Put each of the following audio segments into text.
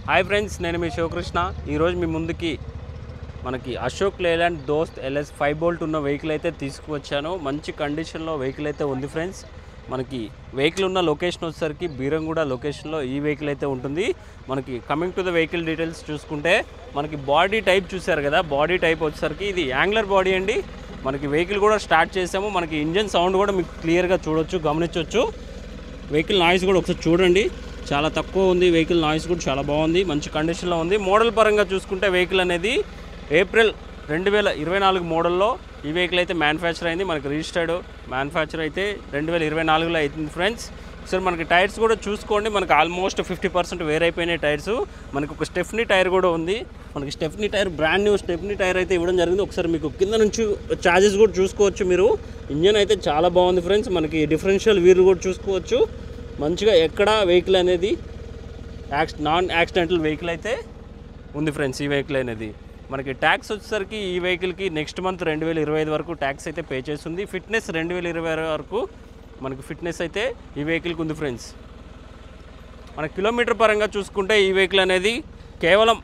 Hi friends, నేను మీ శివకృష్ణ. ఈరోజు మీ ముందుకి మనకి అశోక్ లేలాండ్ దోస్త్ LS 5 బోల్ట్ ఉన్న వెహికల్ అయితే తీసుకువచ్చాను. మంచి కండిషన్లో వెహికల్ అయితే ఉంది ఫ్రెండ్స్. మనకి వెహికల్ ఉన్న లొకేషన్ వచ్చేసరికి బీరంగూడ లొకేషన్లో ఈ వెహికల్ అయితే ఉంటుంది. మనకి coming to the vehicle details చూసుకుంటే మనకి బాడీ టైప్ చూసారు కదా, బాడీ టైప్ వచ్చేసరికి ఇది యాంగులర్ బాడీ అండి. మనకి వెహికల్ కూడా స్టార్ట్ చేసాము. మనకి ఇంజన్ సౌండ్ కూడా మీకు క్లియర్గా చూడొచ్చు, గమనించవచ్చు. వెహికల్ నాయిస్ కూడా ఒకసారి చూడండి, చాలా తక్కువ ఉంది. వెహికల్ నాయిస్ కూడా చాలా బాగుంది, మంచి కండిషన్లో ఉంది. మోడల్ పరంగా చూసుకుంటే వెహికల్ అనేది ఏప్రిల్ 2024 మోడల్లో ఈ వెహికల్ అయితే మ్యానుఫ్యాక్చర్ అయింది. మనకి రిజిస్టర్డ్ మ్యానుఫ్యాక్చర్ అయితే 2024లో అవుతుంది ఫ్రెండ్స్. సో మనకి టైర్స్ కూడా చూసుకోండి, మనకి ఆల్మోస్ట్ 50% వేరైపోయినాయి టైర్స్. మనకి ఒక స్టెఫ్నీ టైర్ కూడా ఉంది. మనకి stepney tyre, brand new stepney tyre అయితే ఇవ్వడం జరిగింది. ఒకసారి మీకు కింద నుంచి ఛార్జెస్ కూడా చూసుకోవచ్చు మీరు. ఇంజన్ అయితే చాలా బాగుంది ఫ్రెండ్స్. మనకి డిఫరెన్షియల్ వీల్ కూడా చూసుకోవచ్చు. మంచిగా ఎక్కడ వెహికల్ అనేది నాన్ యాక్సిడెంటల్ వెహికల్ అయితే ఉంది ఫ్రెండ్స్. ఈ వెహికల్ అనేది మనకి ట్యాక్స్ వచ్చేసరికి ఈ వెహికల్కి నెక్స్ట్ మంత్ 2025 వరకు ట్యాక్స్ అయితే పే చేస్తుంది. ఫిట్నెస్ 2020 వరకు మనకి ఫిట్నెస్ అయితే ఈ వెహికల్కి ఉంది ఫ్రెండ్స్. మన కిలోమీటర్ పరంగా చూసుకుంటే ఈ వెహికల్ అనేది కేవలం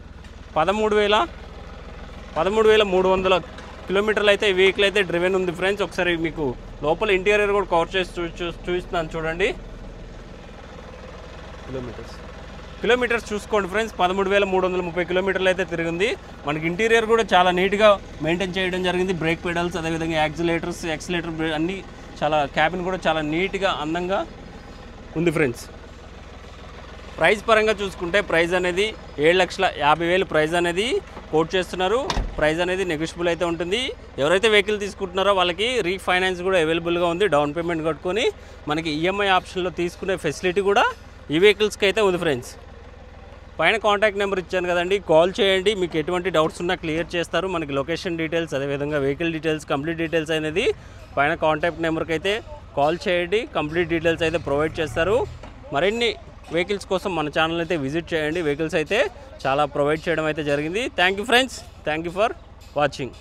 13,300 కిలోమీటర్లు అయితే ఈ వెహికల్ అయితే డ్రివెన్ ఉంది ఫ్రెండ్స్. ఒకసారి మీకు లోపల ఇంటీరియర్ కూడా కవర్ చేసి చూపిస్తున్నాను చూడండి. కిలోమీటర్స్ చూసుకోండి ఫ్రెండ్స్, 13,330 కిలోమీటర్లు అయితే తిరిగింది. మనకి ఇంటీరియర్ కూడా చాలా నీట్గా మెయింటైన్ చేయడం జరిగింది. బ్రేక్ పెడల్స్, అదేవిధంగా యాక్సిలేటర్ అన్నీ చాలా, క్యాబిన్ కూడా చాలా నీట్గా అందంగా ఉంది ఫ్రెండ్స్. ప్రైస్ పరంగా చూసుకుంటే ప్రైస్ అనేది 7,50,000 ప్రైస్ అనేది కోట్ చేస్తున్నారు. ప్రైస్ అనేది నెగోషియబుల్ అయితే ఉంటుంది. ఎవరైతే వెహికల్ తీసుకుంటున్నారో వాళ్ళకి రీఫైనాన్స్ కూడా అవైలబుల్గా ఉంది. డౌన్ పేమెంట్ కట్టుకొని మనకి EMI ఆప్షన్లో తీసుకునే ఫెసిలిటీ కూడా ఈ వెహికల్స్కి అయితే ఉంది ఫ్రెండ్స్. పైన కాంటాక్ట్ నెంబర్ ఇచ్చాను కదండి, కాల్ చేయండి. మీకు ఎటువంటి డౌట్స్ ఉన్నా క్లియర్ చేస్తారు. మనకి లొకేషన్ డీటెయిల్స్, అదేవిధంగా వెహికల్ డీటెయిల్స్, కంప్లీట్ డీటెయిల్స్ అనేది పైన కాంటాక్ట్ నెంబర్కి అయితే కాల్ చేయండి. కంప్లీట్ డీటెయిల్స్ అయితే ప్రొవైడ్ చేస్తారు. మరిన్ని వెహికల్స్ కోసం మన ఛానల్ అయితే విజిట్ చేయండి. వెహికల్స్ అయితే చాలా ప్రొవైడ్ చేయడం అయితే జరిగింది. Thank you friends, thank you for watching.